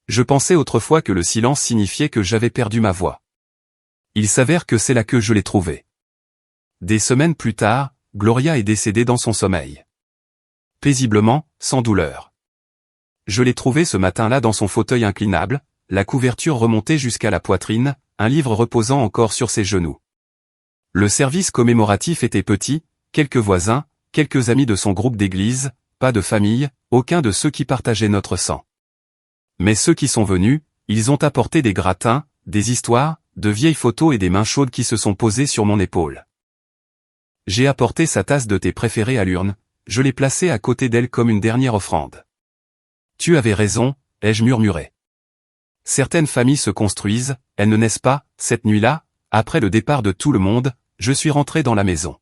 Je pensais autrefois que le silence signifiait que j'avais perdu ma voix. Il s'avère que c'est là que je l'ai trouvée. Des semaines plus tard, Gloria est décédée dans son sommeil. Paisiblement, sans douleur. Je l'ai trouvée ce matin-là dans son fauteuil inclinable, la couverture remontée jusqu'à la poitrine, un livre reposant encore sur ses genoux. Le service commémoratif était petit, quelques voisins, quelques amis de son groupe d'église, pas de famille, aucun de ceux qui partageaient notre sang. Mais ceux qui sont venus, ils ont apporté des gratins, des histoires, de vieilles photos et des mains chaudes qui se sont posées sur mon épaule. J'ai apporté sa tasse de thé préférée à l'urne, je l'ai placée à côté d'elle comme une dernière offrande. Tu avais raison, ai-je murmuré. Certaines familles se construisent, elles ne naissent pas. Cette nuit-là, après le départ de tout le monde, je suis rentré dans la maison.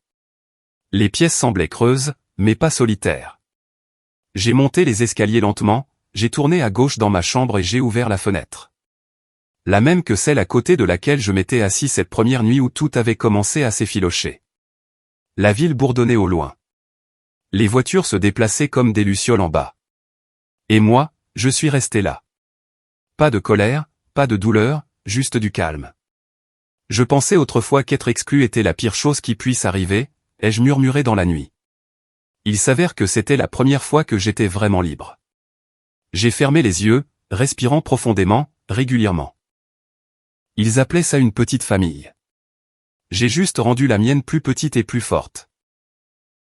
Les pièces semblaient creuses, mais pas solitaires. J'ai monté les escaliers lentement, j'ai tourné à gauche dans ma chambre et j'ai ouvert la fenêtre. La même que celle à côté de laquelle je m'étais assis cette première nuit où tout avait commencé à s'effilocher. La ville bourdonnait au loin. Les voitures se déplaçaient comme des lucioles en bas. Et moi, je suis resté là. Pas de colère, pas de douleur, juste du calme. Je pensais autrefois qu'être exclu était la pire chose qui puisse arriver, ai-je murmuré dans la nuit. Il s'avère que c'était la première fois que j'étais vraiment libre. J'ai fermé les yeux, respirant profondément, régulièrement. Ils appelaient ça une petite famille. J'ai juste rendu la mienne plus petite et plus forte.